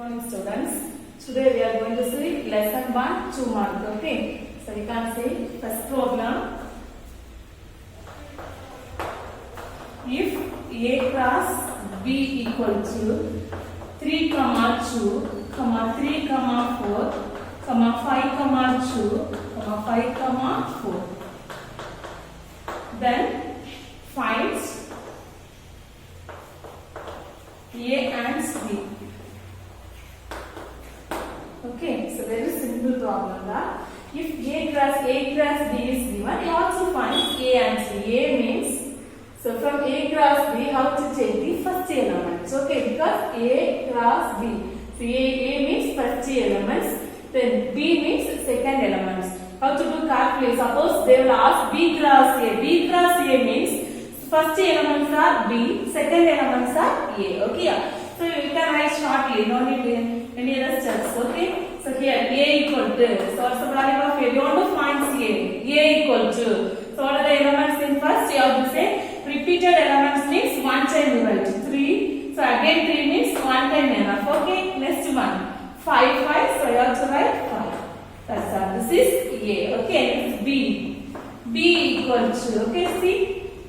Morning students. Today we are going to see lesson 1, 2 mark. Okay. So we can see first problem. If A cross B equal to 3, 2, 3, 4, 5, 2, 5, 4, then find A and B. Okay, so very simple problem. If A cross B is given, you also find A and B. A means, so from A cross B, how to take the first elements? Okay, because A cross B. So A means first elements, then B means second elements. How to do calculate? Suppose they will ask B cross A. B cross A means first elements are B, second elements are A. Okay, so you can write shortly. No need any other steps. Okay. So here A equal to. So what's the value of A? You want to find A. A equal to. So what are the elements in first? You have to say repeated elements means one time you write 3. So again 3 means one time enough. Okay. Next one 5. So you have to write 5. That's all. This is A. Okay. Next B. B equal to. Okay. See.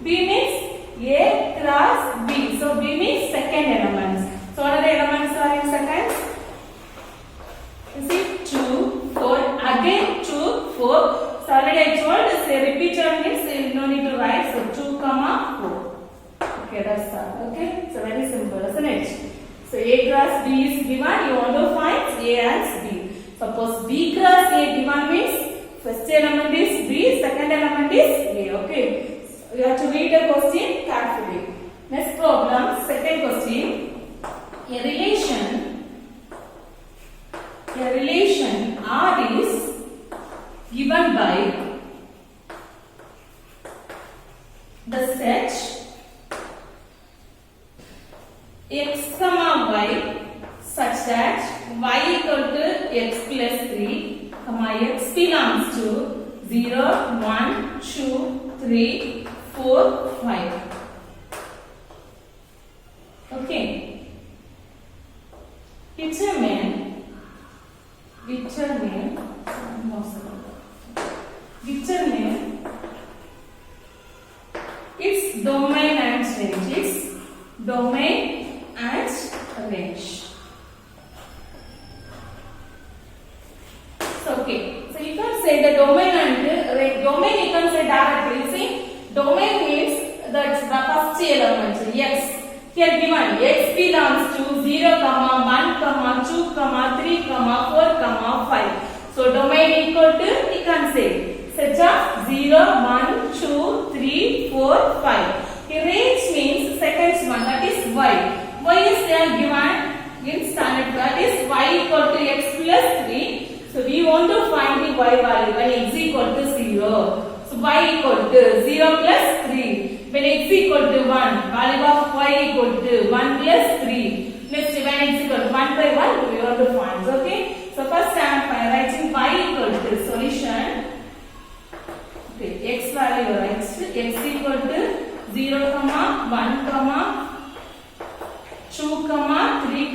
B means A cross B. So B means second elements. So what are the elements are in seconds? You see 2, 4, again 2, 4. So already I told, say repeated means no need to write. So 2, 4. Okay, that's all. Okay, so very simple, isn't it? So A cross B is given. You want to find A and B. Suppose B cross A given means first element is B, second element is A. Okay, so you have to read the question carefully. Next problem, second question. A relation R is given by the set x comma y such that y equal to x plus 3, x belongs to 0, 1, 2, 3, 4, 5. Okay. Determine its domain and range. Its domain and range. So okay. So you can say the domain and range. Domain you can say directly. See, domain means that's the first element x. Here given x belongs to 0, 1, 2, 3, 4, 5. So domain equal to, you can say set of 0, 1, 2, 3, 4, 5. Here range means second one, that is y. Y is there given in standard, that is y equal to x plus 3. So we want to find the y value when x equal to 0. So y equal to 0 plus 3. When x equal to 1, value of y equal to 1 plus 3. Next, when x equal to 1 by 1, we want to find. Okay. So first I am writing y equal to solution. Okay, x value x equal to 0, 1, 2, 3,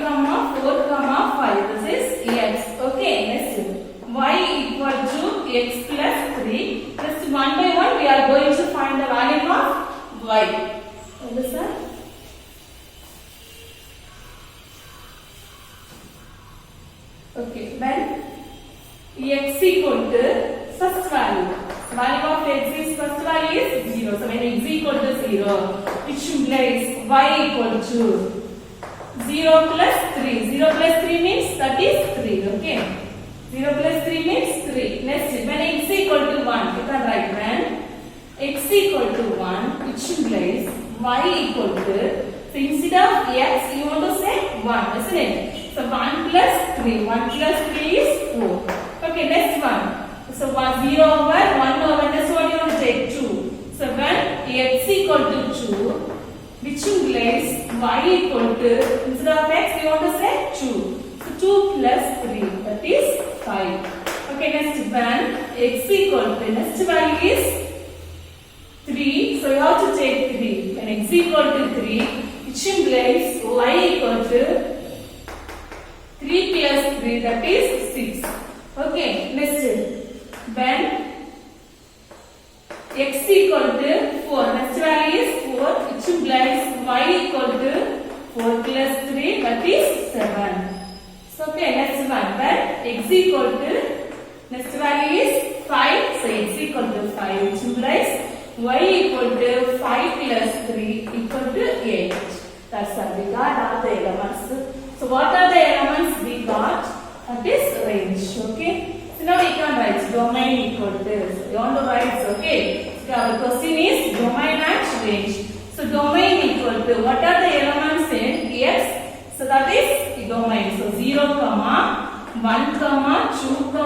4, 5. This is x. Okay. Next, y equal to x plus 3. Just 1 by 1 we are going to find the value of y. Understand? Okay, then x equal to first value. Value of x is first value is 0. So when x equal to 0, which implies y equal to 0 plus 3. 0 plus 3 means that is 3. Okay. 0 plus 3 means 3. Next, when x equal to 1, you can write when x equal to 1, which implies y equal to, so instead of x, you want to say 1, isn't it? So 1 plus 3. 1 plus 3 is 4. Okay, next one. So 0 over 1 over, this one you want to take 2. So when x equal to 2, which implies y equal to, instead of x, you want to say 2. So 2 plus 3, that is 5. Okay, next when x equal to, next value is 3. So you have to take 3. When x equal to 3, which implies y equal to 3 plus 3, that is 6. Okay, next. When x equal to 4, next value is 4, which implies y equal to 4 plus 3, that is 7. So, okay, next one. When x equal to, next value is 5, so x equal to 5, which implies y equal to 5 plus 3 equal to 8. That's all. We got all the elements. So, what are the elements we got? That is range. Okay. So, now we can write domain equal to. So, you want to write, okay. So, our question is domain and range. So, domain equal to, what are the elements in x? So, that is domain. So, 0, 1, 2, 2,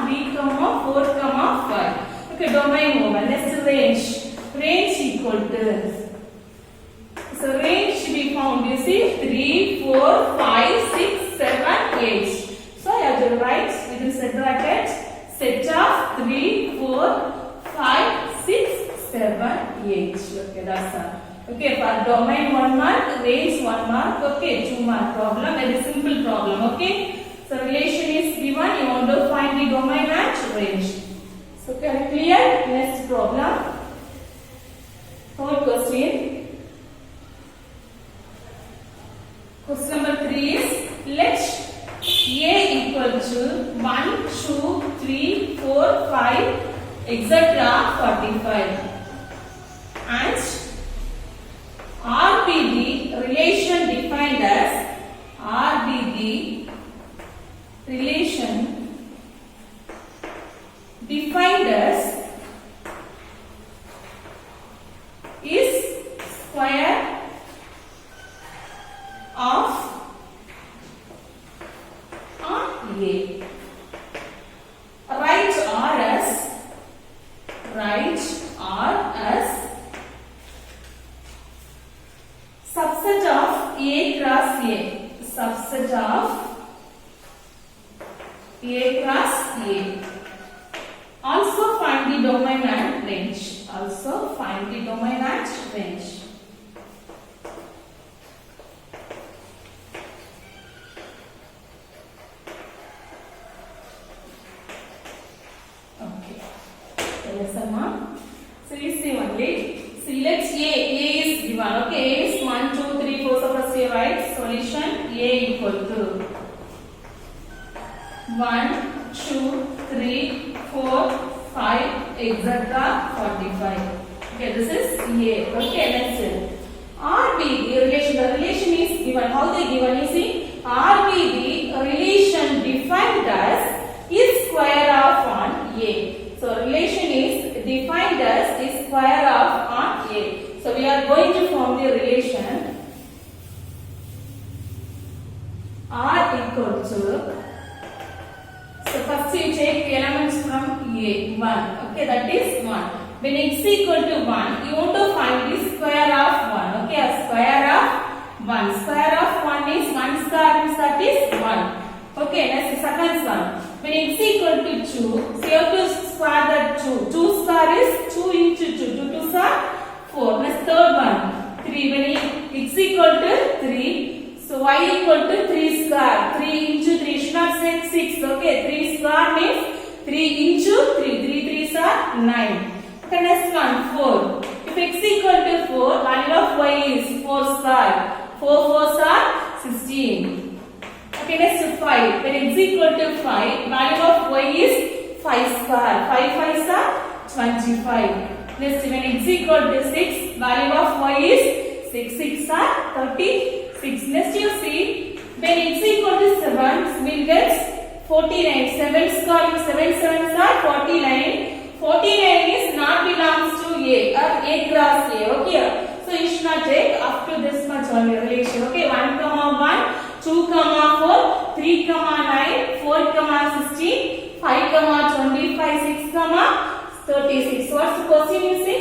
3, 4, 5. Okay, domain over. Next range. Range equal to. So, range we found, you see, 3, 4, 5, 6, 7, 8. So, I have to write within set bracket, set of 3, 4, 5, 6, 7, 8. Okay, that's all. Okay, for domain 1 mark, range 1 mark, okay, 2 mark problem, very simple problem, okay. So, relation is given, you want to find the domain and range. So, can you clear? Next problem. Third question. Question number 3 is, let A equal to 1, 2, 3, 4, 5, etc. 45. And RBD relation defined as RBD relation defined as is square of A. Write R as subset of A cross A. Subset of A cross A. Also find the domain and range. Also find the domain and range. Okay. So you see only. So let A is given. Okay, A is 1, 2, 3, 4. So first you write solution A equal to 1, 2, 3, 4, 5, etc. 45. Okay, this is A. Okay, next. RBD relation. The relation is given. How they given? You see, RBD relation defined as is square of on A. So relation is defined as is square of on A. So we are going to form the relation R equal to. So first you take the elements from A, 1. Okay, that is 1. When x equal to 1, you want to find the square of 1. Okay, a square of 1. Square of 1 is 1 square means that is 1. Okay, next the second one. When x equal to 2, so you have to square that 2. 2 square is 2 into 2. 2 2s are 4. Next third one. 3. When x equal to 3, so y equal to 3 square. 3 into 3 should not say 6. Okay, 3 square means 3 into 3. 3 3s are 9. Okay, next one 4. If x equal to 4, value of y is 4 square. 4 4s are 16. Okay, next 5. When x equal to 5, value of y is 5 square. 5 5s are 25. Next, when x equal to 6, value of y is 6 6 are 36. Next you see, when x equal to 7, we'll get 49. 7 square, 7 7s are 49. 49 is not belongs to A or A cross A. Okay, so you should not take up to this much only relation. Okay, 1 comma 1, 2 comma 4, 3 comma 9, 4 comma 16, 5 comma 25, 6 comma 36. What's the question you see?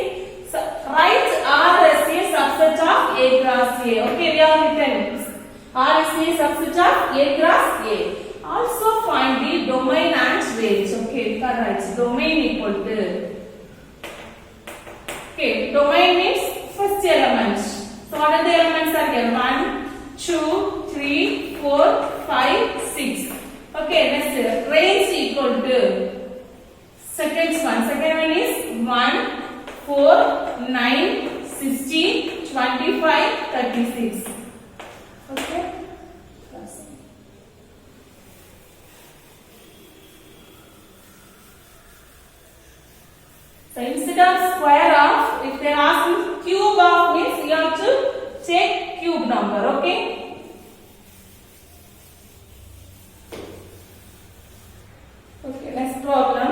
So write R as a subset of A cross A. Okay, we have written R is a subset of A cross A. Also find the domain and range. Okay, we can write domain equal to. Okay, domain means first element. So what are the elements are here? 1, 2, 3, 4, 5, 6. Okay, next range equal to second one is 1, 4, 9, 16, 25, 36. Okay. So instead of square of, if they are asking cube of means you have to check cube number. Okay. Okay, next problem.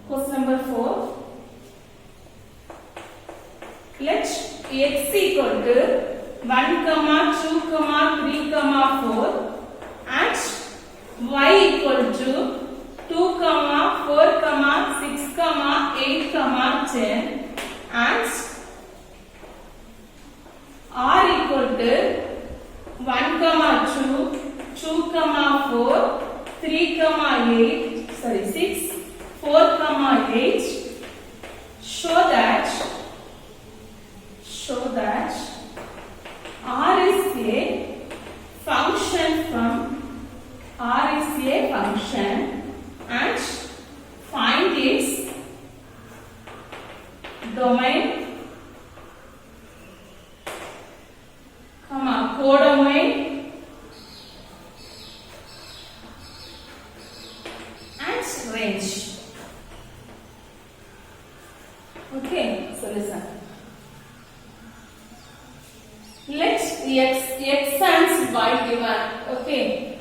Question number 4. Let x equal to 1, 2, 3, 4 and y equal to 2, 4, 6, 8, 10 and r equal to 1, 2, 2, 4, 3, 8, 6, 4, 8 show that r is a function and find its domain, codomain and range. Okay, so listen. Let x and y given. Okay,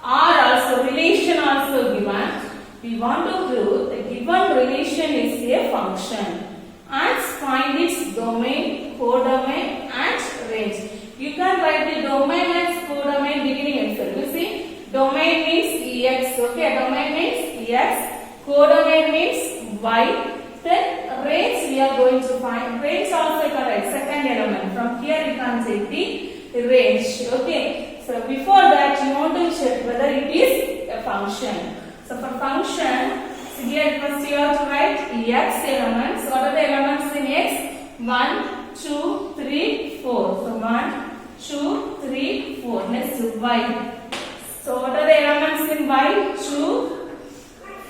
r also relation also given. We want to prove the given relation is a function and find its domain, codomain and range. You can write the domain as codomain beginning itself. You see, domain means x. Okay, domain means x. Codomain means y. Then range we are going to find. Range also correct. Second element. From here you can take the range. Okay. So before that you want to check whether it is a function. So for function, so here first you have to write x elements. What are the elements in x? 1, 2, 3, 4. So 1, 2, 3, 4. Next y. So what are the elements in y? 2,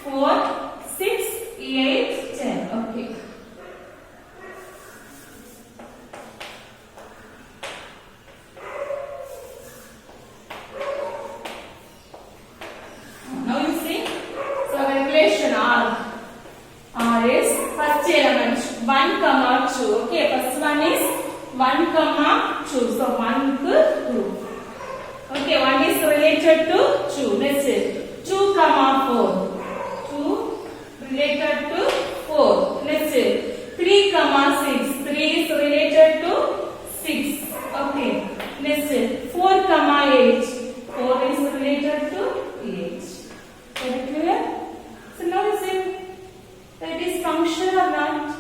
4, 6, 8, 10. Okay. Now you see. So the relation R is first element 1, 2. Okay. First one is 1, 2. So 1 to 2. Okay. 1 is related to 2. Next is 2, 4. 2 related to 4. Next is 3, 6. 3 is related to 6. Okay. Next is 4, 8. 4 is related to 8. Very clear? So now you see that is function or not?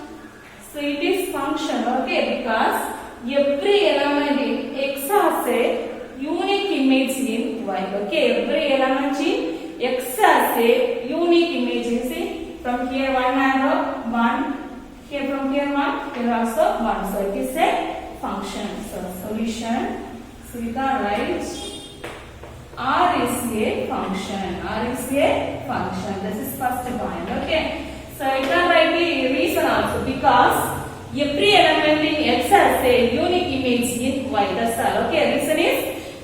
So it is function. Okay, because every element in x has a unique image in y. Okay, every element in x has a unique image. You see, from here one arrow, 1. Here from here 1, here also 1. So it is a function. So solution. So we can write R is a function. R is a function. This is first point. Okay. So you can write the reason also because every element in x has a unique image in y. That's all. Okay. Reason is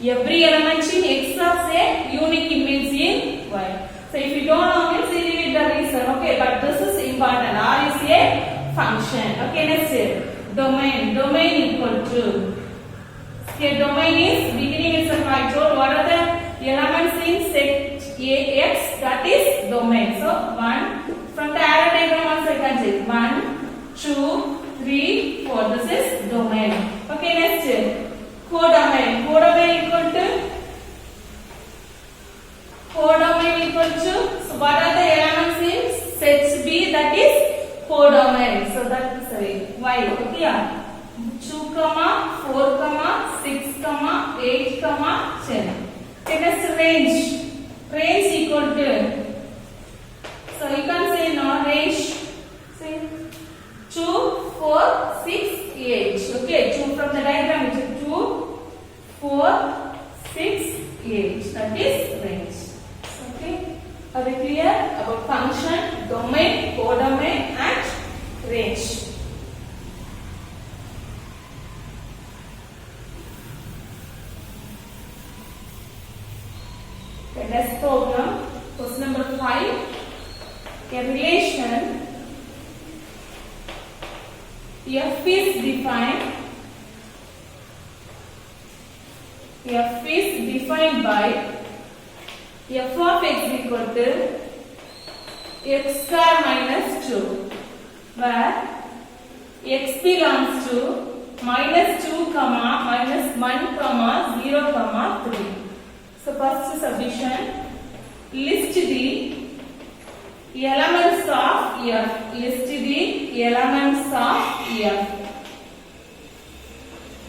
every element in x has a unique image in y. So if you don't know means you read the reason. Okay. But this is important. R is a function. Okay. Next is domain. Domain equal to. Okay. Domain is beginning itself I told what are the elements in set Ax, that is domain. So 1 from the arrow diagram also you can say 1, 2, 3, 4. This is domain. Okay, next codomain. Codomain equal to. So what are the elements in set B? That is codomain. So that is y. Okay, yeah. 2, 4, 6, 8, 10. Okay, next range. Range equal to. So you can say no range. See 2, 4, 6, 8. Okay, 2 from the diagram it is 2, 4, 6, 8. That is range. Okay. Are we clear about function, domain, codomain and range? Okay, next problem, question number 5. A relation F is defined by f of x equal to x star minus 2, where x belongs to minus 2 comma minus 1 comma 0 comma 3. So first subdivision, list the elements of f. List the elements of f.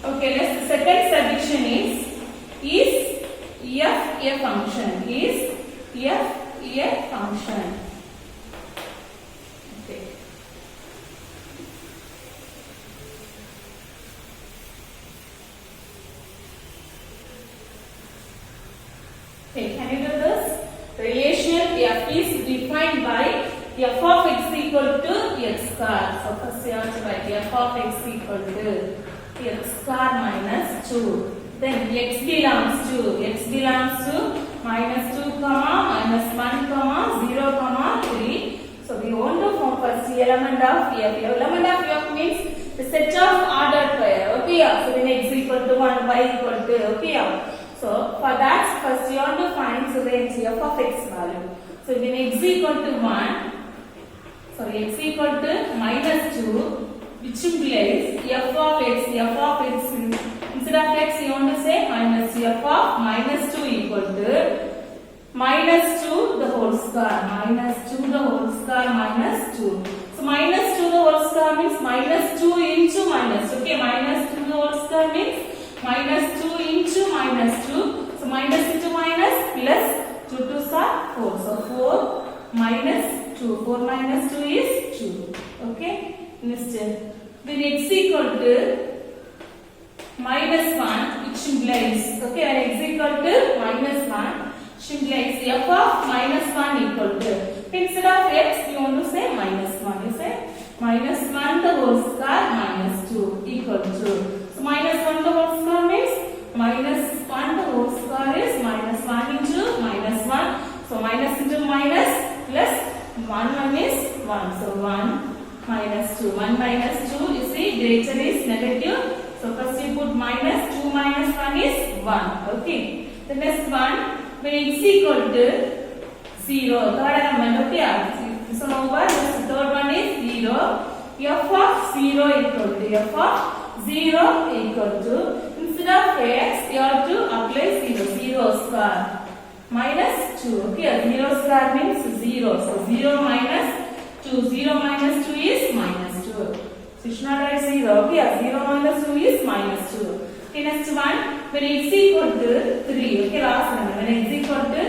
Okay, next second subdivision is f a function? Is f a function? Okay. Okay, can you do this? Relation f is defined by f of x equal to x star. So first you have to write f of x equal to x star minus 2. Then x belongs to minus 2 comma minus 1 comma 0 comma 3. So we want to form first element of f. Element of f means the set of ordered pair. Okay, so when x equal to 1, y equal to, okay. So for that first you want to find the range f of x value. So when x equal to 1, sorry, x equal to minus 2, which implies f of x instead of x you want to say minus f of minus 2 equal to minus 2 the whole square, minus 2 the whole square minus 2. So minus 2 the whole square means minus 2 into minus, okay, minus 2 the whole square means minus 2 into minus 2. So minus into minus plus 2 2s are 4. So 4 minus 2. 4 minus 2 is 2. Okay. Next, when x equal to minus 1, which implies, okay, when x equal to minus 1, which implies f of minus 1 equal to, instead of x you want to say minus 1. You say minus 1 the whole square minus 2 equal to. So minus 1 the whole square means minus 1 the whole square is minus 1 into minus 1. So minus into minus plus 1 is 1. So 1 minus 2. 1 minus 2, you see greater is negative. So first you put minus 2 minus 1 is 1. Okay. The next one, when x equal to 0, third element, okay. So over the third one is 0. F of 0 equal to f of 0 equal to, instead of x you have to apply 0. 0 square minus 2. Okay, 0 square means 0. So 0 minus 2. 0 minus 2 is minus 2. So you should not write 0. Okay, 0 minus 2 is minus 2. Okay, next one, when x equal to 3. Okay, last one, when x equal to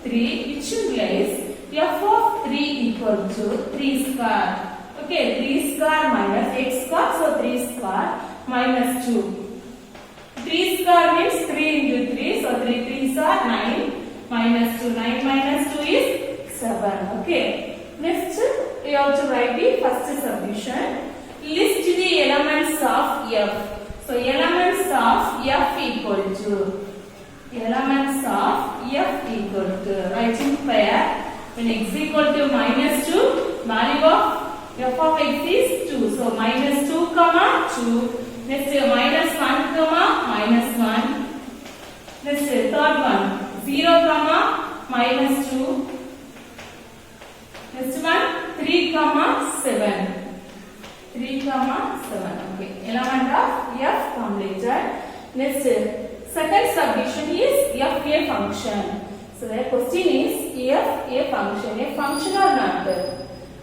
3, which implies f of 3 equal to 3 square. Okay, 3 square minus x square, so 3 square minus 2. 3 square means 3 into 3, so 3 3s are 9 minus 2. 9 minus 2 is 7. Okay. Next, we have to write the first subdivision. List the elements of f. So elements of f equal to. Elements of f equal to. Writing pair. When x equal to minus 2, value of f of x is 2. So minus 2 comma 2. Next minus 1 comma minus 1. Next third one 0 comma minus 2. Next one 3 comma 7. 3 comma 7. Okay. Element of f completed. Next second subdivision is f a function. So the question is f a function. A function or not?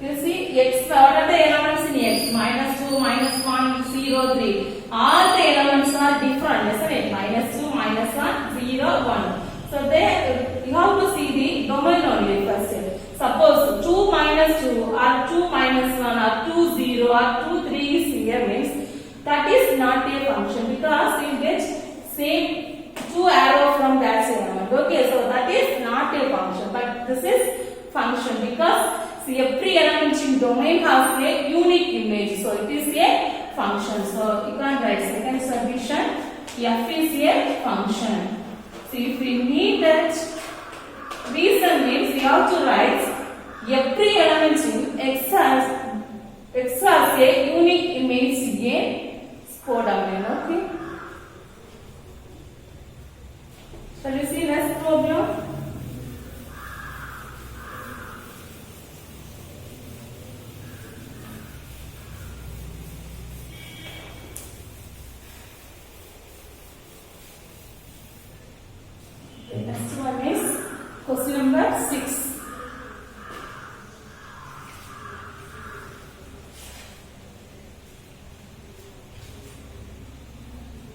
You see x, what are the elements in x? Minus 2, minus 1, 0, 3. All the elements are different, isn't it? Minus 2, minus 1, 0, 1. So there you have to see the domain only first. Suppose 2 minus 2 or 2 minus 1 or 2 0 or 2 3 is here means that is not a function because you get same 2 arrow from that element. Okay, so that is not a function, but this is function because see, every element in domain has a unique image, so it is a function. So you can write second solution, f is a function. So if we need that reason means we have to write every element in x has a unique image in codomain. Okay, shall we see next problem? Next one is question number 6.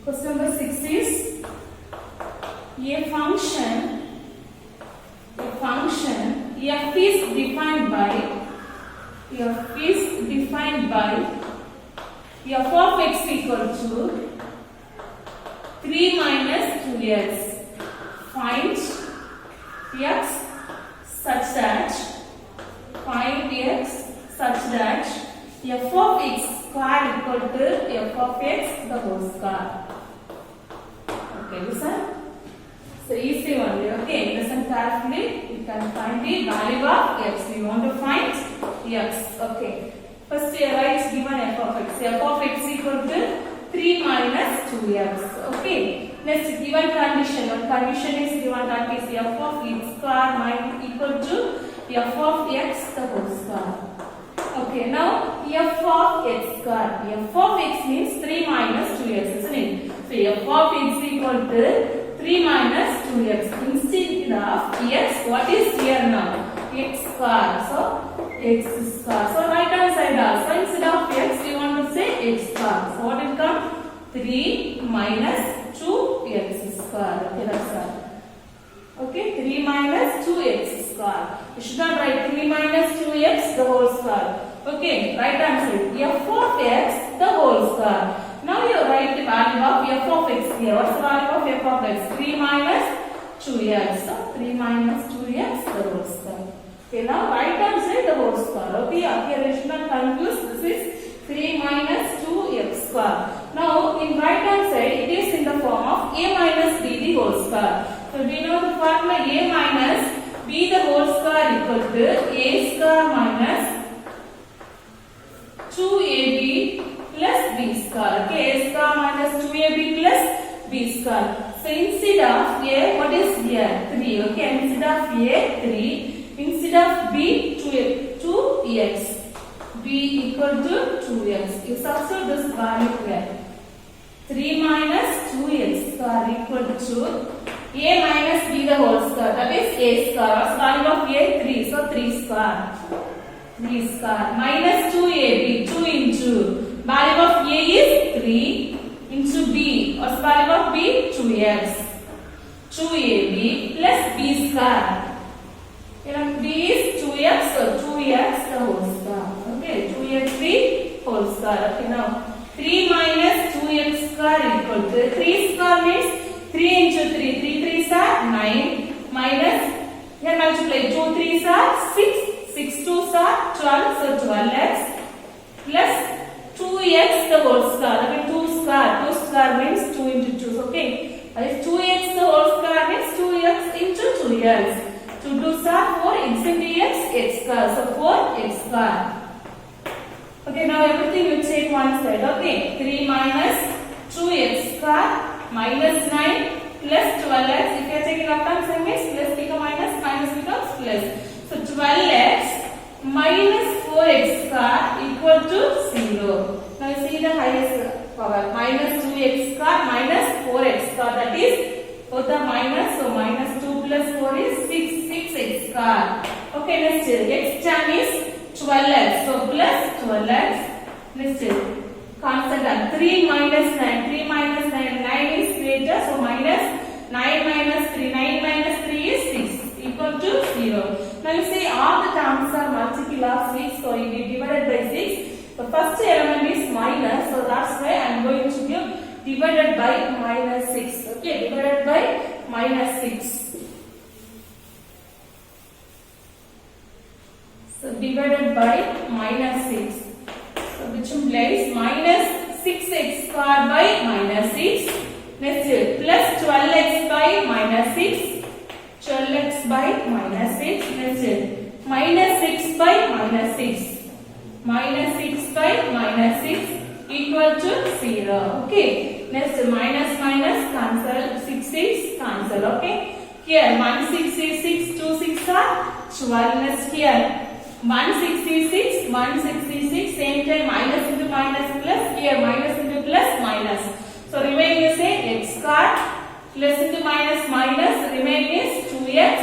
Question number 6 is a function f is defined by f of x equal to 3 minus 2x. Find x such that f of x square equal to f of x the whole square. Okay, listen. So easy only. Okay, listen carefully. You can find the value of x. We want to find x. Okay. First, write given f of x. F of x equal to 3 minus 2x. Okay. Next, given condition. What condition is given? That is f of x square minus equal to f of x the whole square. Okay, now f of x square. F of x means 3 minus 2x, isn't it? So f of x equal to 3 minus 2x. Instead of x, what is here now? X square. So x square. So right hand side also instead of x, we want to say x square. So what will come? 3 minus 2x square. Okay, that's all. Okay, 3 minus 2x square. You should not write 3 minus 2x the whole square. Okay, right hand side. F of x the whole square. Now you write the value of f of x here. What's the value of f of x? 3 minus 2x. So 3 minus 2x the whole square. Okay, now right hand side the whole square. Okay, here you should not confuse. This is 3 minus 2x square. Now in right hand side it is in the form of a minus b the whole square. So we know the formula a minus b the whole square equal to a square minus 2ab plus b square. Okay, a square minus 2ab plus b square. So instead of a, what is here? 3. Okay, instead of a, 3. Instead of b, 2x. b equal to 2x. You substitute this value here. 3 minus 2x square equal to a minus b the whole square. That is a square. What's the value of a? 3. So 3 square. 3 square minus 2ab. 2 into value of a is 3 into b. What's the value of b? 2x. 2ab plus b square. B is 2x, so 2x the whole square. Okay, 2x the whole square. Okay, now 3 minus 2x square equal to 3 square means 3 into 3. 3 3s are 9 minus, here multiply 2 3s are 6. 6 2s are 12, so 12x plus 2x the whole square. Okay, 2 square. 2 square means 2 into 2. Okay, that is 2x the whole square means 2x into 2x. 2 2s are 4, x into x square. So 4x square. Okay, now everything you take one side. Okay, 3 minus 2x square minus 9 plus 12x. If you are taking left hand side means plus become minus becomes plus. So 12x minus 4x square equal to 0. Now you see the highest power. Minus 2x square minus 4x square. That is both are minus. So minus 2 plus 4 is 6x square. Okay, next x term is 12x. So plus 12x. Next constant term 3 minus 9. 3 minus 9. 9 is greater. So minus 9 minus 3. 9 minus 3 is 6 equal to 0. Now you see all the terms are multiple of 6. So you will divide by 6. The first element is minus. So that's why I am going to give divided by minus 6. Okay, divided by minus 6. Okay, divided by minus 6. 3 minus 2x square equal to 3 square minus 4x square. That is 4x square minus 2x square equal to 0. Now you see all the terms are multiple of 6. So the first element is minus. So that's why I am going to give divided by minus 6. Okay, divided by minus 6. by minus 6. So which implies minus 6x square by minus 6. Next plus 12x by minus 6. 12x by minus 6. Next minus 6 by minus 6. Minus 6 by minus 6 equal to 0. Okay. Next minus minus cancel. 6 6 cancel. Okay. Here 1 6 is 6. 2 6 are 12. Next here 166, 166, same time minus into minus plus, here minus into plus minus. So remaining is a x square, plus into minus minus, remaining is 2x.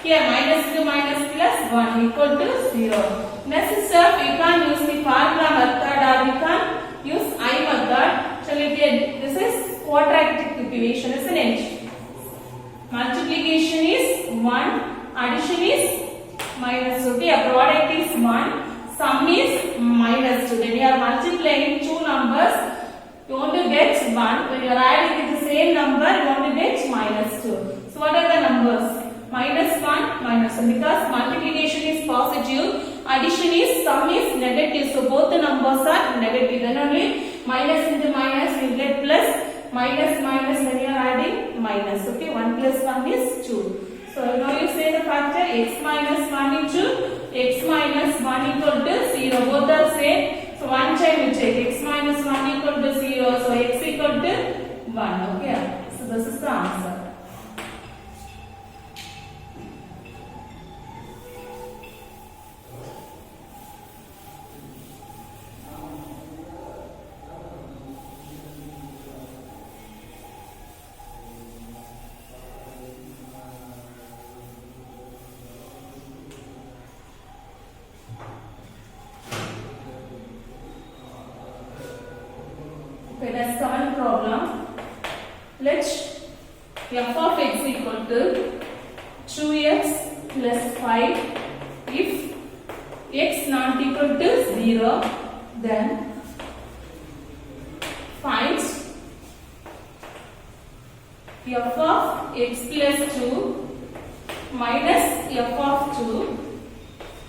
Here minus into minus plus 1 equal to 0. Next step, you can use the formula method or you can use I method. So this is quadratic equation, isn't it? Multiplication is 1, addition is minus 2. Okay, a product is 1, sum is minus 2. When you are multiplying two numbers, you want to get 1. When you are adding the same number, you want to get minus 2. So what are the numbers? Minus 1, minus 1. Because multiplication is positive, addition is, sum is negative. So both the numbers are negative. Then only minus into minus you get plus, minus minus when you are adding minus. Okay, 1 plus 1 is 2. So now you say the factor x minus 1 into x minus 1 equal to 0. Both are same. So one time you check x minus 1 equal to 0. So x equal to 1. Okay. So this is the answer. Okay, that's seventh problem. Let f of x equal to 2x plus 5. If x not equal to 0, then find f of x plus 2 minus f of 2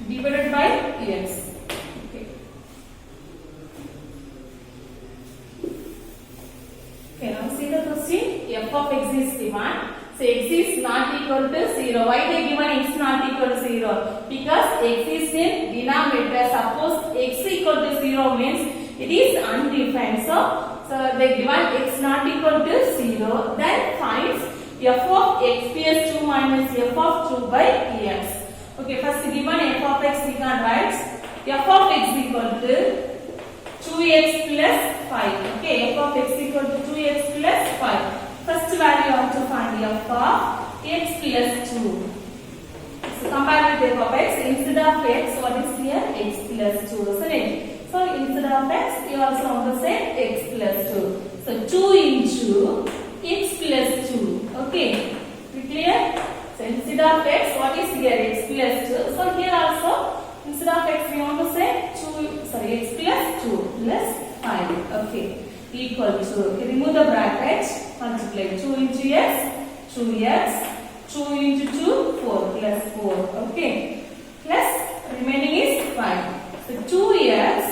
divided by x. Okay, now see the question. F of x is given. So x is not equal to 0. Why they given x not equal to 0? Because x is in denominator. Suppose x equal to 0 means it is undefined. So they given x not equal to 0. Then finds f of x plus 2 minus f of 2 by x. Okay, first given f of x we can write f of x equal to 2x plus 5. Okay, f of x equal to 2x plus 5. First value you have to find f of x plus 2. So compare with f of x. Instead of x, what is here? X plus 2, isn't it? So instead of x, you also want to say x plus 2. So 2 into x plus 2. Okay, clear? So instead of x, what is here? X plus 2. So here also, instead of x, we want to say x plus 2 plus 5. Okay, equal to. Okay, remove the bracket. Multiply 2 into x, 2x, 2 into 2, 4 plus 4. Okay, plus remaining is 5. So 2x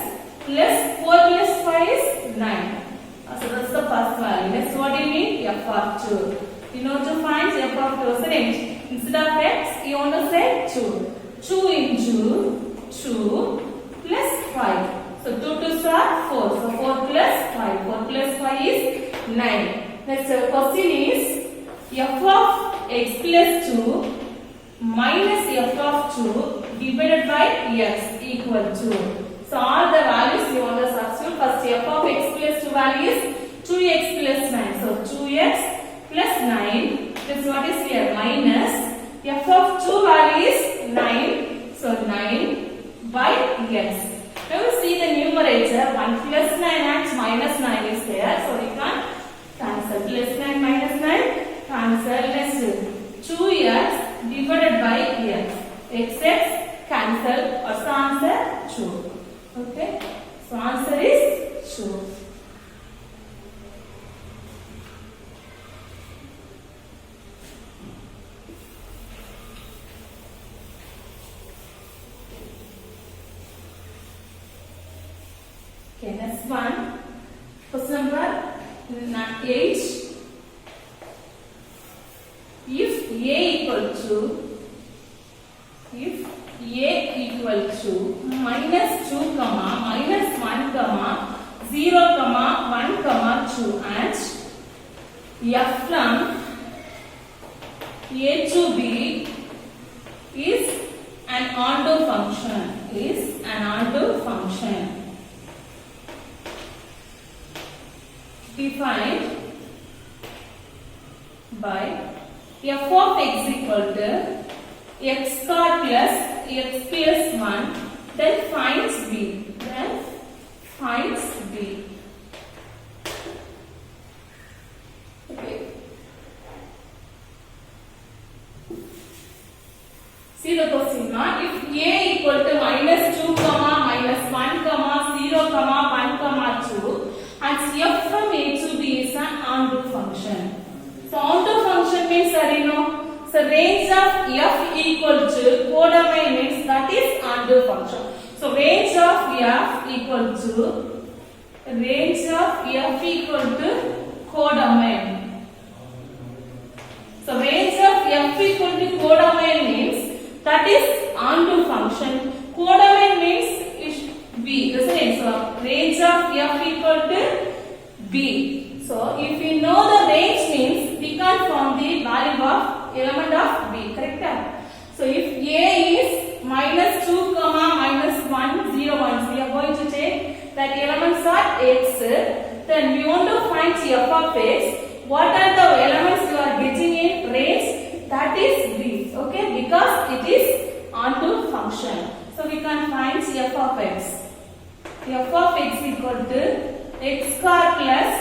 plus 4 plus 5 is 9. So that's the first value. Next, what do you need? F of 2. You know to find f of 2, isn't it? Instead of x, you want to say 2. 2 into 2 plus 5. So 2 2s are 4. So 4 plus 5. 4 plus 5 is 9. Next question is f of x plus 2 minus f of 2 divided by x equal to. So all the values you want to substitute. First f of x plus 2 value is 2x plus 9. So 2x plus 9. This what is here? Minus f of 2 value is 9. So 9 by x. Now we see the numerator 1 plus 9 and minus 9 is there. So we can cancel. Plus 9 minus 9 cancel. Next 2x divided by x. X cancel. What's the answer? 2. Okay. So answer is 2. Okay, next one. Question number 8. If A equal to minus 2, minus 1, 0, 1, 2 and f from A to B is an onto function. Defined by f of x equal to x square plus x plus 1, then finds b. Okay. See the question now. If a equal to minus 2, minus 1, 0, 1, 2 and f from a to b is an onto function. So onto function means so range of f equal to codomain means that is onto function. So range of f equal to codomain. So range of f equal to codomain means that is onto function. Codomain means is b, isn't it? So range of f equal to b. So if we know the range means we can find the value of element of b, correct? So if a is minus 2, minus 1, 0, 1, we are going to take that elements are x, then we want to find f of x. What are the elements you are getting in range? That is b, okay, because it is onto function. So we can find f of x. F of x equal to x square plus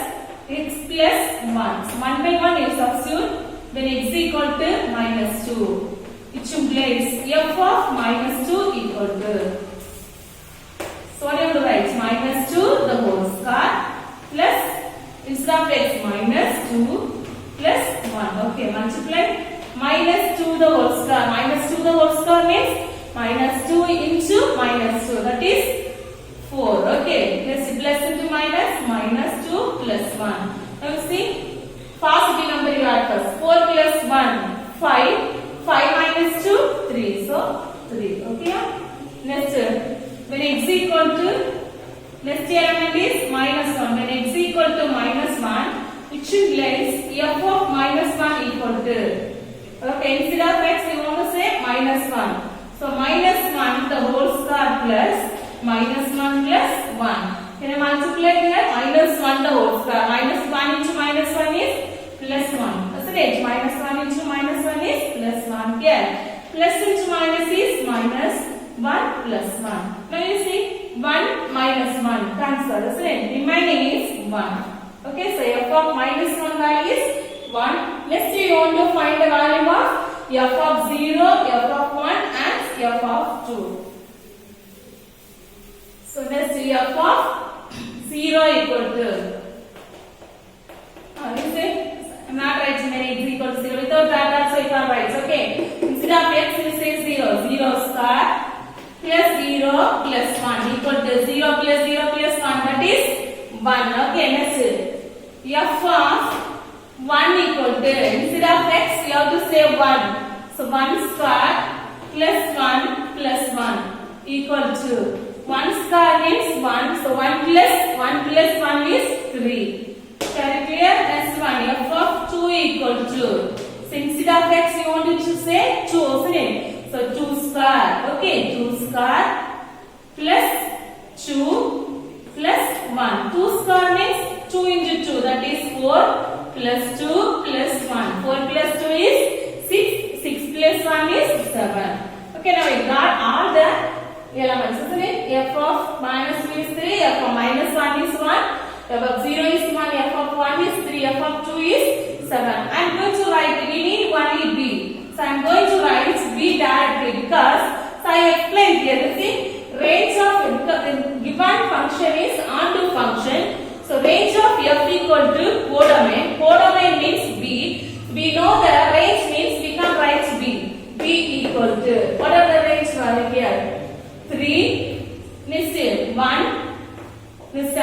x plus 1. 1 by 1 is substitute. Then x equal to minus 2. Which implies f of minus 2 equal to. So what you have to write? Minus 2 the whole square plus instead of x minus 2 plus 1. Okay, multiply minus 2 the whole square. Minus 2 the whole square means minus 2 into minus 2. That is 4. Okay, plus into minus 2 plus 1. Now you see. Positive number you add first. 4 plus 1, 5. 5 minus 2, 3. So, 3. Okay. Next, when x equal to, next element is minus 1. When x equal to minus 1, which implies f of minus 1 equal to. Okay, instead of x, you want to say minus 1. So, minus 1 the whole square plus minus 1 plus 1. Can I multiply here? Minus 1 the whole square. Minus 1 into minus 1 is plus 1. That's it. Minus 1 into minus 1 is plus 1. Here. Plus into minus is minus 1 plus 1. Now you see 1 minus 1 cancel. That's it. Remaining is 1. Okay. So f of minus 1 value is 1. Next you want to find the value of f of 0, f of 1 and f of 2. So next f of 0 equal to. You say. I'm not writing any x equal to 0. Without that also you can write. Okay. Instead of x you say 0. 0 square plus 0 plus 1 equal to 0 plus 0 plus 1. That is 1. Okay. Next. F of 1 equal to. Instead of x you have to say 1. So 1 square plus 1 plus 1 equal to. 1 square means 1. So 1 plus 1 is 3. Very clear? Next one, f of 2 equal to. So instead of x, you want to say 2, isn't it? So 2 square. Okay, 2 square plus 2 plus 1. 2 square means 2 into 2. That is 4 plus 2 plus 1. 4 plus 2 is 6. 6 plus 1 is 7. Okay, now we got all the elements, isn't it? F of minus 2 is 3. F of minus 1 is 1. F of 0 is 1, f of 1 is 3, f of 2 is 7. I am going to write, we need only b. So I am going to write b directly because, so I explained here, you see, range of given function is onto function. So range of f equal to codomain. Codomain means b. We know the range means we can write b. b equal to, what are the range value here? 3, next 1, this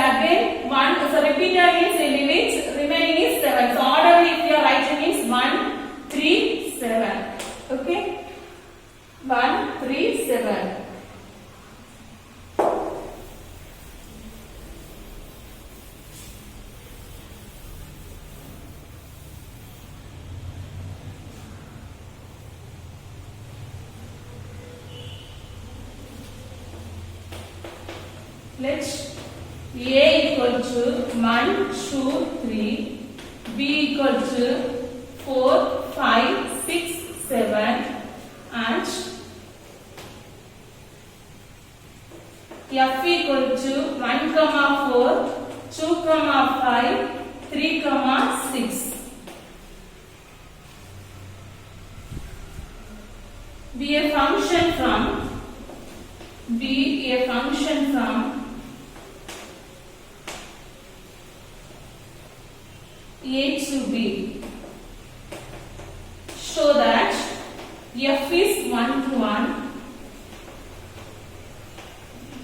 7. Okay, 1 3 7. Let A equal to 1 2 3, B equal to 4 5 6 7, and F equal to 1 comma 4 2 comma 5 3 comma 6. Be a function from A to B. Show that F is 1 to 1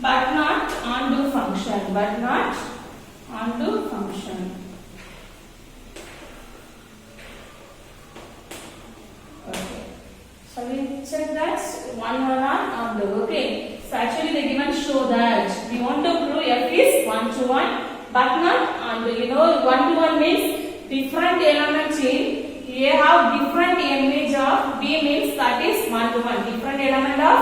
but not onto function. Okay. Shall we check that? 1 onto. Okay. So actually they given show that we want to prove F is 1 to 1 but not onto. You know 1 to 1 means different elements in A have different image of B means that is 1 to 1. Different element of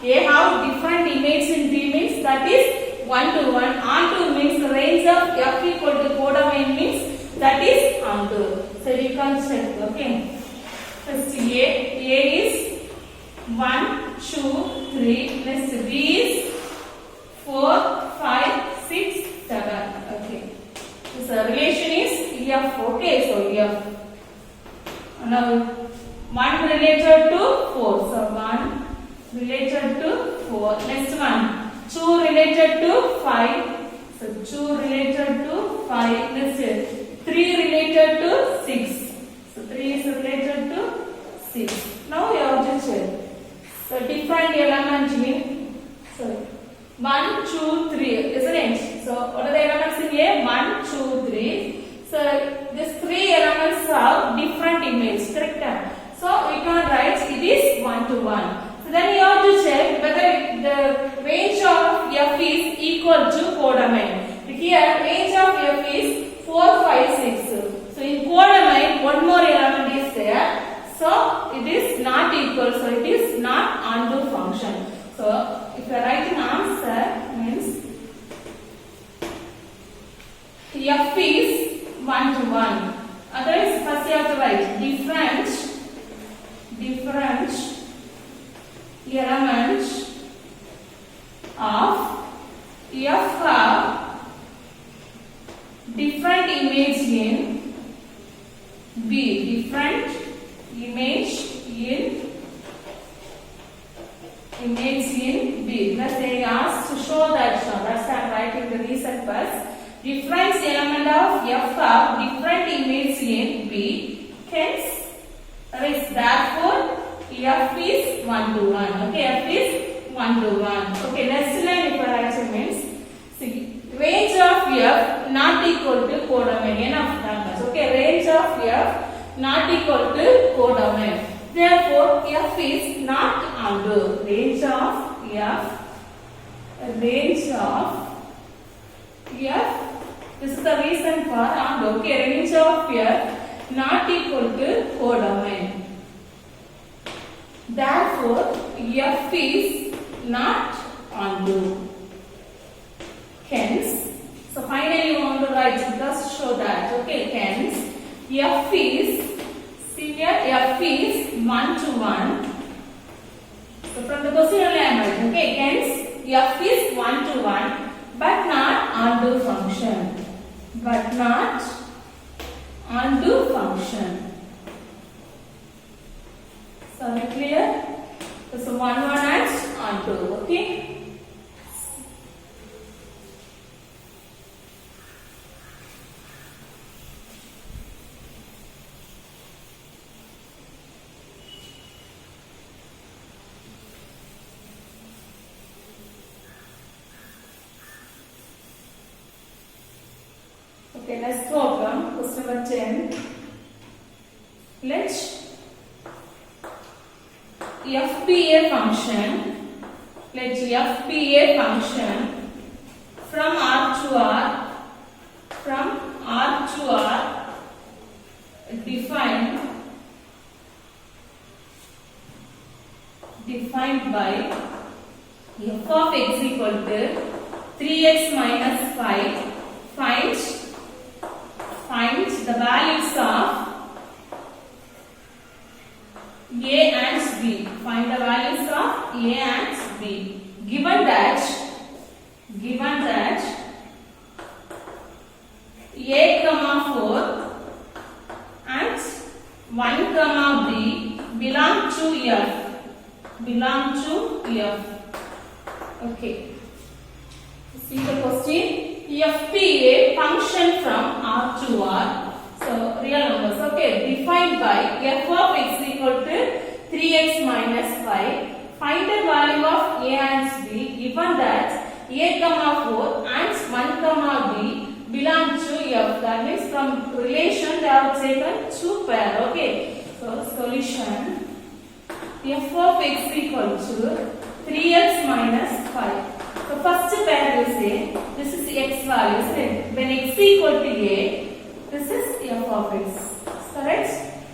A have different image in B means that is 1 to 1. Onto means range of F equal to codomain means that is onto. So we can check. Okay. First A is 1 2 3. Next B is 4 5 6 7. Okay. So relation is F. Okay, so F. Now 1 related to 4. So 1 related to 4. Next one 2 related to 5. So 2 related to 5. Next 3 related to 6. So 3 is related to 6. Now you have to check. So different elements mean 1 2 3, isn't it? So what are the elements in A? 1 2 3. So these 3 elements have different image, correct? So we can write it is 1 to 1. So then you have to check whether the range of F is equal to codomain. Here range of F is 4 5 6. So in codomain one more element is there. So it is not equal. So it is not onto function. So if you write an answer means F is 1 to 1. Otherwise first you have to write different element of F have different image in B. Different image in B. Plus they asked to show that. So that's why I'm writing the reason first. Different element of F have different image in B. Hence, therefore F is 1 to 1. Okay, F is 1 to 1. Okay, next line if I write means range of F not equal to codomain. Enough numbers. Okay, range of F not equal to codomain. Therefore, F is not onto. Range of F. This is the reason for onto. Okay, range of F not equal to codomain. Therefore, F is not onto. Hence, so finally you want to write just show that. Okay, hence F is, see here, F is 1 to 1. So from the question only I am writing. Okay, hence F is 1 to 1 but not onto function. So are we clear? So 1 1 and onto. Okay. Okay, next problem, question number 10. Let f be a function, let f be a function from R to R, defined by f of x equal to 3x minus 5. Find the values of a and b. Find the values of a and b. Given that a comma 4 and 1 comma b belong to f. Okay. See the question. F be a function from R to R. So real numbers. Okay. Defined by f of x equal to 3x minus 5. Find the value of a and b. Given that a comma 4 and 1 comma b belong to f. That means from relation they have taken two pair. Okay. So solution. F of x equal to 3x minus 5. So first pair you say this is x value. When x equal to a, this is f of x. Correct?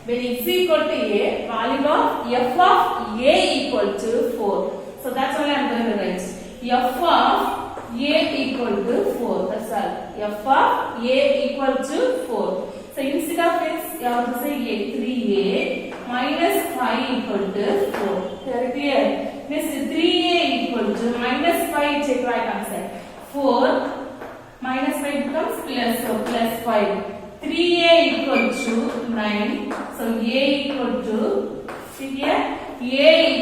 When x equal to a, value of f of a equal to 4. So that's all I am going to write. F of a equal to 4. That's all. F of a equal to 4. So instead of x, you have to say a 3a minus 5 equal to 4. Clear? Means 3a equal to minus 5, check right answer. 4 minus 5 becomes plus, so plus 5. 3a equal to 9. So a equal to, see here, a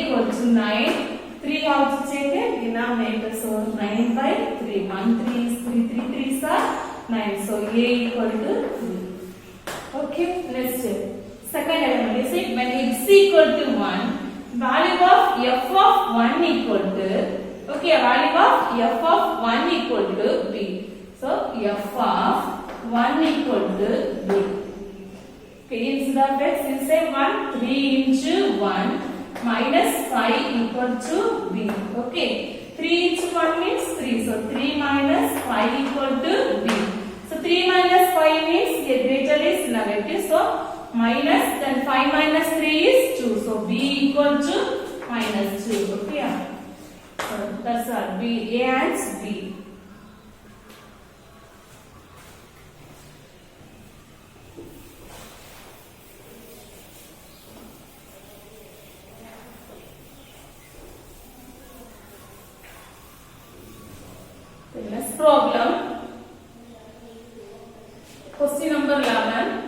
equal to 9. 3 how to check it? Denominator. So 9 by 3. 1 3 is 3. 3 3s are 9. So a equal to 3. Okay, let's check. Second element is it when x equal to 1. Value of f of 1 equal to, okay, value of f of 1 equal to b. So f of 1 equal to b. Okay, instead of x, you say 1, 3 into 1 minus 5 equal to b. Okay, 3 into 1 means 3. So 3 minus 5 equal to b. So 3 minus 5 means a greater is negative. So minus, then 5 minus 3 is 2. So b equal to minus 2. Okay. So that's all. B, A and B. The next problem. Question number 11.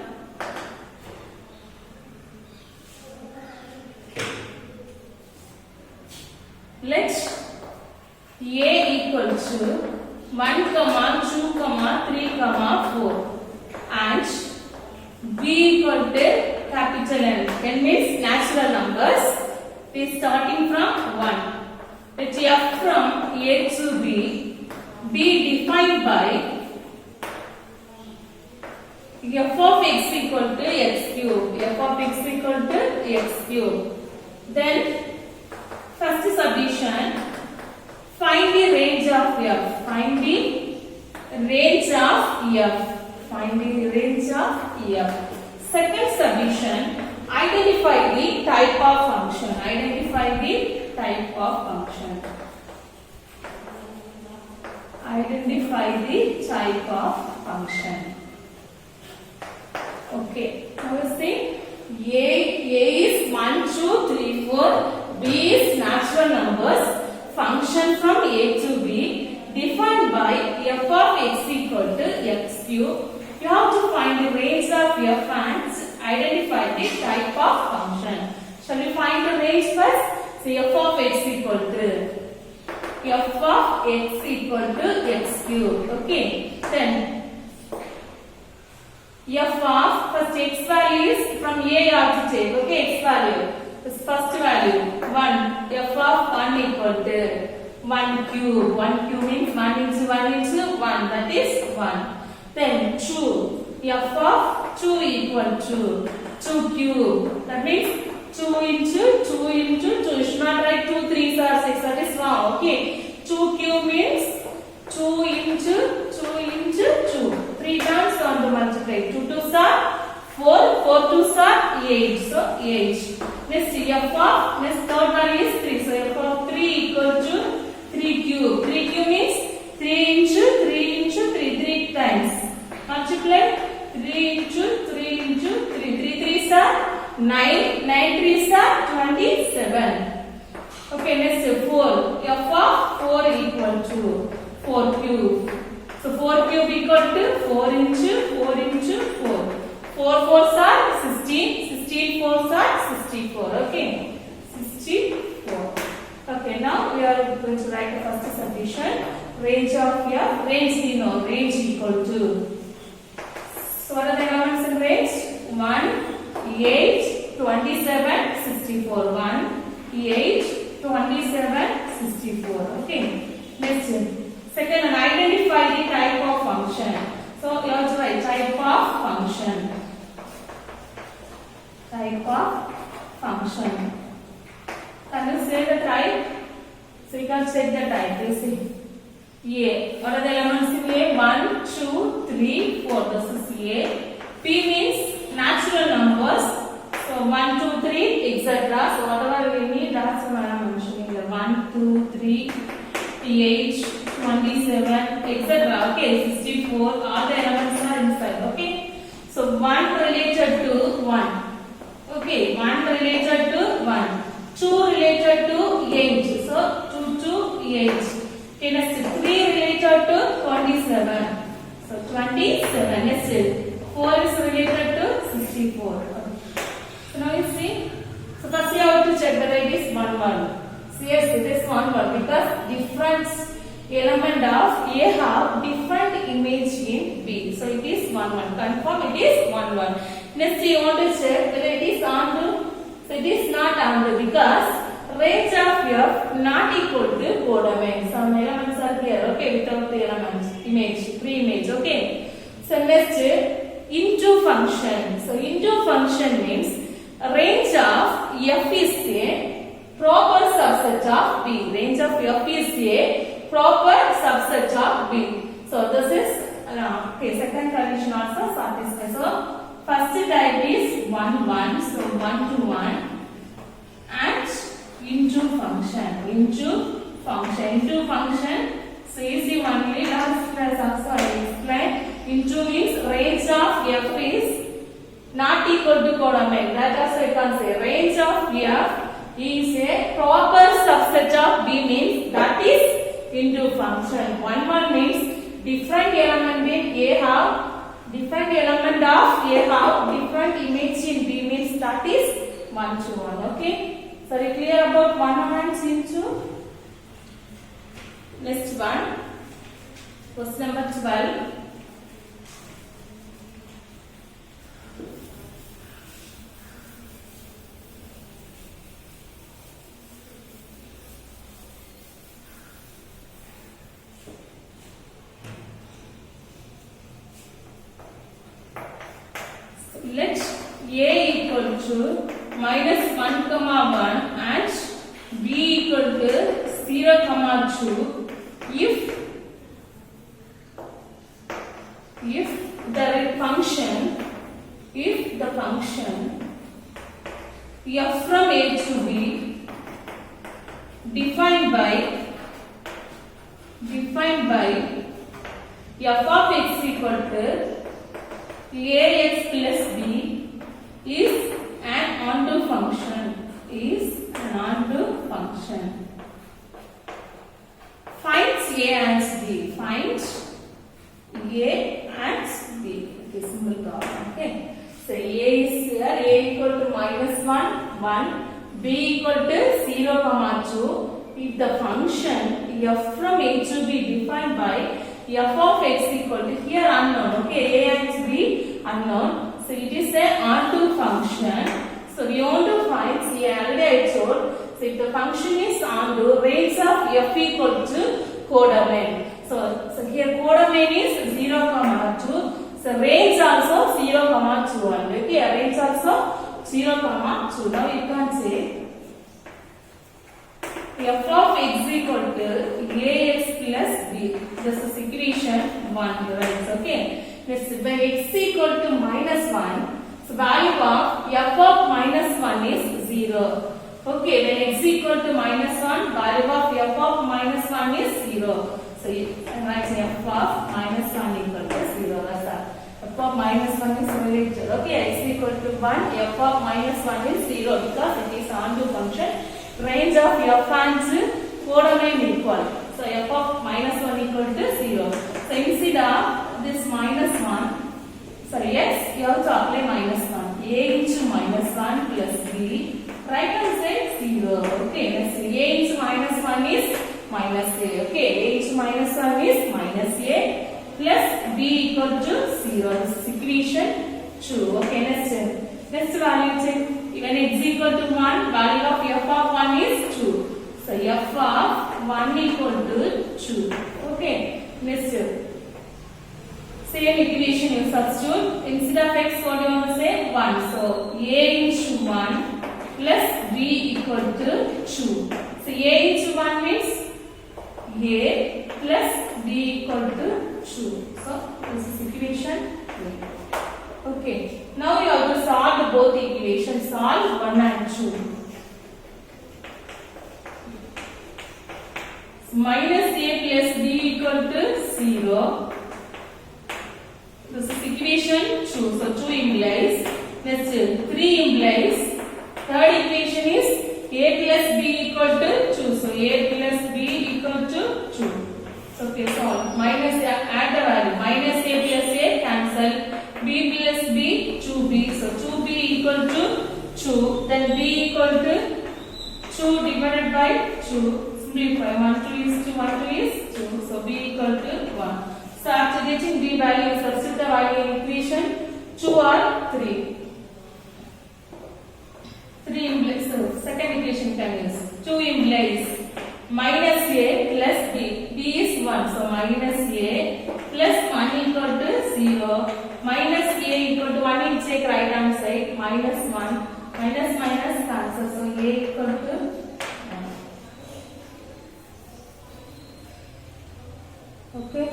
Let a equal to 1, 2, 3, 4 and b equal to capital N. N means natural numbers. It is starting from 1. Let f from a to b be defined by f of x equal to x cube. F of x equal to x cube. Then first subdivision, find the range of f. Find the range of f. Find the range of f. Second subdivision, identify the type of function. Identify the type of function. Identify the type of function. Okay. Now we see A is 1, 2, 3, 4. B is natural numbers. Function from A to B defined by f of x equal to x cube. You have to find the range of f and identify the type of function. Shall we find the range first? See f of x equal to x cube. Okay. Then f of first x value is from A you have to take. Okay, x value. This first value 1. F of 1 equal to 1 cube. 1 cube means 1 into 1 into 1. That is 1. Then 2. F of 2 equal to 2 cube. That means 2 into 2 into 2 2s are 8. So 8. Next third one is 3. So f of 3 equal to 3 cube. 3 cube means 3 into 3 into 3. 3 times. Multiply 3 into 3 into 3. 3 3s are 9. 9 3s are 27. Okay, next 4. F of 4 equal to 4 cube. So 4 cube equal to 4 into 4 into 4. 4 4s are 16. 16 4s are 64. Okay, 64. Okay, now we are going to write the first subdivision. Range of F. Range we know. Range equal to. So what are the elements in range? 1, 8, 27, 64. 1, 8, 27, 64. Okay. Next, second one, identify the type of function. So you have to write type of function. Type of function. Can you say the type? So you can check the type. You see. A. What are the elements in A? 1, 2, 3, 4. This is A. P means natural numbers. So 1, 2, 3, etc. So whatever we need, that's what I am mentioning here. 1, 2, 3, 8, 27, etc. Okay, 64. All the elements are inside. Okay. So 1 related to 1. Okay, 1 related to 1. 2 related to 8. So 2 to 8. Okay, next 3 related to 27. So 27. Next 4 is related to 64. Okay. So now you see. So first you have to check whether it is 1 1. So yes, it is 1 1 because different element of A have different image in B. So it is 1 1. Confirm it is 1 1. Next you want to check whether it is onto. So it is not onto because range of F not equal to codomain. Some elements are here, okay, without the elements, image, pre-image, okay. So next, into function. So into function means range of F is a proper subset of B. Range of F is a proper subset of B. So this is, okay, second condition also satisfied. So first type is 1 1, so 1 to 1 and into function, so easy one, last class also I explained. Into means range of F is not equal to codomain. That also I can say range of F is a proper subset of B means that is into function. 1 1 means different element in A have different element of A have different image in B means that is 1 to 1. Okay. So are you clear about 1 and into? Next one, question number 12. Let A equal to minus 1 comma 1 and B equal to 0 comma 2 if the function F from A to B defined by F of x equal to Ax plus B is an onto function. Finds A and B. Find A and B. Okay, simple problem. Okay. So A is here. A equal to minus 1, 1. B equal to 0, comma 2. If the function F from A to B defined by F of x equal to here unknown. Okay, A and B unknown. So it is a onto function. So we want to find, see already I told, so if the function is onto, range of F equal to codomain. So here codomain is 0, comma 2. So range also 0, comma 2 only. Okay, range also 0, comma 2. Now you can say F of x equal to Ax plus B. This is equation 1. Right? Okay. Next, when x equal to minus 1. So value of f of minus 1 is 0. Okay, when x equal to minus 1, value of f of minus 1 is 0. So I write f of minus 1 equal to 0. That's all. F of minus 1 is related. Okay, x equal to 1, f of minus 1 is 0 because it is onto function. Range of f and codomain equal. So f of minus 1 equal to 0. So instead of this minus 1, sorry, yes, you also apply minus 1. A into minus 1 plus b. Right hand side 0. Okay, next a into minus 1 is minus a. Okay, a into minus 1 is minus a plus b equal to 0. This is equation 2. Okay, next value check. When x equal to 1, value of f of 1 is 2. So f of 1 equal to 2. Okay, next same equation you substitute. Instead of x, what do you want to say? 1. So a into 1 plus b equal to 2. So a into 1 means a plus b equal to 2. So this is equation 3. Okay. Now you have to solve both equations. Solve 1 and 2. So minus a plus b equal to 0. This is equation 2. So 2 implies. Next 3 implies. Third equation is a plus b equal to 2. So a plus b equal to 2. Okay, so minus add the value. Minus a plus a cancel. B plus b 2b. So 2b equal to 2. Then b equal to 2 divided by 2. Simplify. 1 2 is 2. 1 2 is 2. So b equal to 1. So after getting b value, substitute the value in equation 2 or 3. 3 implies, so second equation can use. 2 implies minus a plus b. B is 1. So minus a plus 1 equal to 0. Minus a equal to 1 in check right hand side. Minus 1. Minus minus cancel. So a equal to 1. Okay.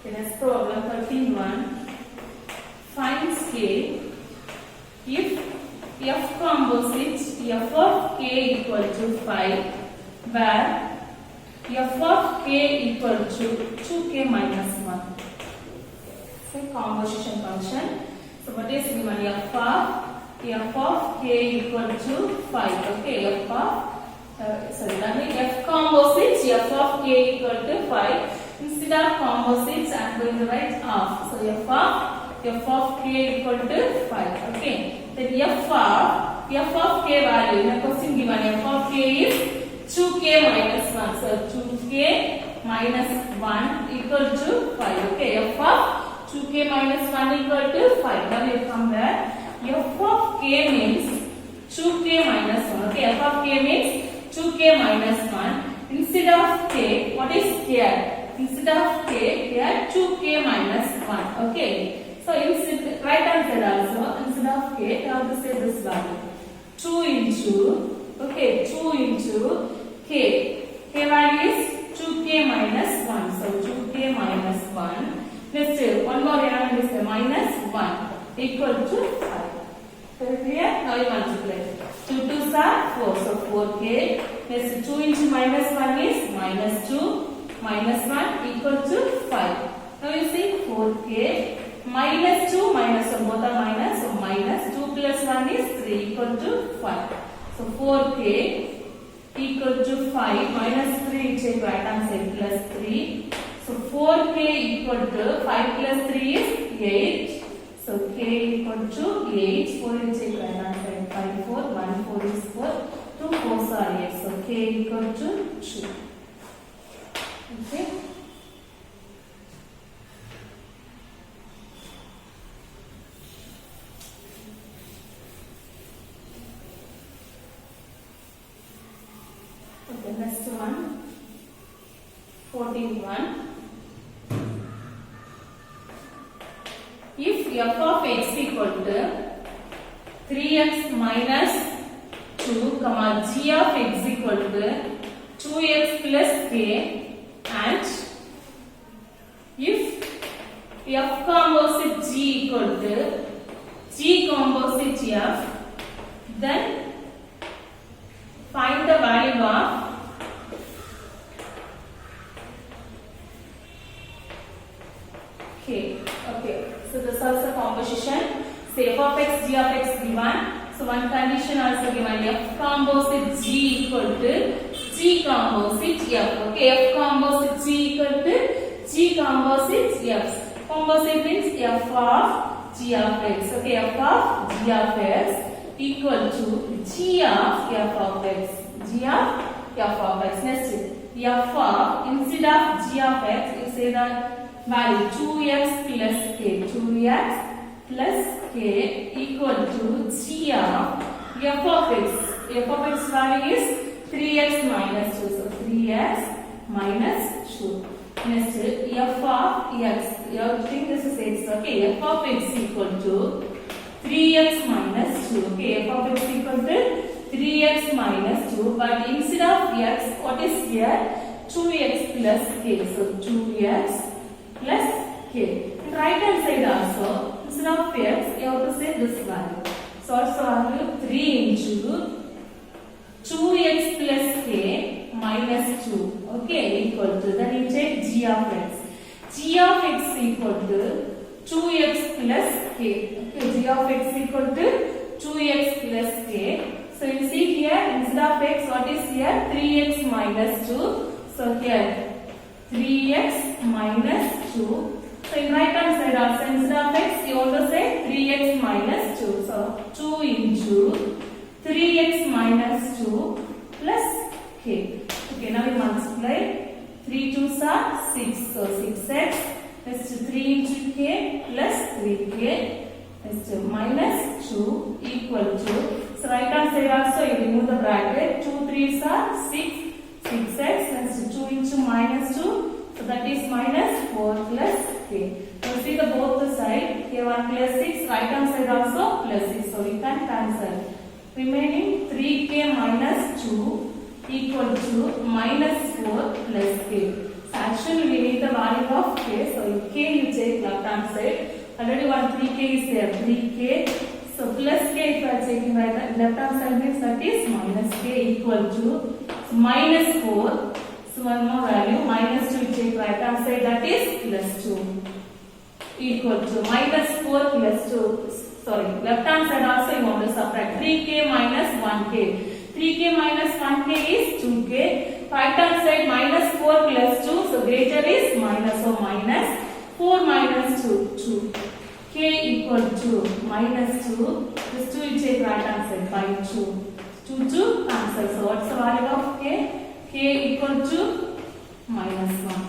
Next problem 13.1. Find k if f composite f of k equal to 5 where f of k equal to 2k minus 1. So composition function. So what is given? F of k equal to 5. Okay, that means f composite f of k equal to 5. Instead of composites, I am going to write half. So f of k equal to 5. Okay. Then f of k value in the question given f of k is 2k minus 1. So 2k minus 1 equal to 5. Okay. F of 2k minus 1 equal to 5. Now you come there. F of k means 2k minus 1. Okay. F of k means 2k minus 1. Instead of k, what is here? Instead of k, here 2k minus 1. Okay. So instead, right hand side also, instead of k, you have to say this value. 2 into, okay, 2 into k. K value is 2k minus 1. So 2k minus 1. Next, one more element is minus 1 equal to 5. Very clear? Now you multiply. 2 2s are 4. So 4k. Next, 2 into minus 1 is minus 2. Minus 1 equal to 5. Now you see 4k minus 2 minus 1 both are minus. So minus 2 plus 1 is 3 equal to 5. So 4k equal to 5 minus 3 take right hand side plus 3. So 4k equal to 5 plus 3 is 8. So k equal to 8. 4 will take right hand side 5 4. 1 4 is 4. 2 4s are 8. So k equal to 2. Okay. next one, 14th one. If f of x equal to 3x minus 2, g of x equal to 2x plus k, and if f composite g equal to g composite f, then find the value of k. Okay, so this is the composition. Say f of x, g of x given. So one condition also given, f composite g equal to g composite f. Okay, f composite g equal to g composite f. Composite means f of g of x. Okay, f of g of x equal to g of f of x. G of f of x. Next, f of, instead of g of x, you say that value 2x plus k. 2x plus k equal to g of f of x. F of x value is 3x minus 2. So 3x minus 2. Next, f of x. You think this is x. Okay, f of x equal to 3x minus 2. Okay, f of x equal to 3x minus 2. But instead of x, what is here? 2x plus k. So 2x plus k. In right hand side also, instead of x, you have to say this value. So also value 3 into 2x plus k minus 2. Okay, equal to, then you take g of x. G of x equal to 2x plus k. Okay, g of x equal to 2x plus k. So you see here, instead of x, what is here? 3x minus 2. So here 3x minus 2. So in right hand side also, instead of x, you want to say 3x minus 2. So 2 into 3x minus 2 plus k. Okay, now we multiply. 3 2s are 6. So 6x. Next 3 into k plus 3k. Next minus 2 equal to. So right hand side also, you remove the bracket. 2 3s are 6. 6x. Next 2 into minus 2. So that is minus 4 plus k. Now see the both the side. Here 1 plus 6. Right hand side also plus 6. So we can cancel. Remaining 3k minus 2 equal to minus 4 plus k. So actually we need the value of k. So k you take left hand side. Already 3k is there. 3k. So plus k if you are taking left hand side means that is minus k equal to minus 4. So one more value, minus 2 you take right hand side, that is plus 2 equal to minus 4 plus 2. Sorry, left hand side also you want to subtract 3k minus 1k. 3k minus 1k is 2k. Right hand side minus 4 plus 2. So greater is minus, so minus 4 minus 2, 2. K equal to minus 2. This 2 you take right hand side by 2. 2 to cancel. So what's the value of k? K equal to minus 1.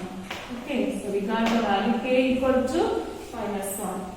Okay, so we got the value k equal to minus 1.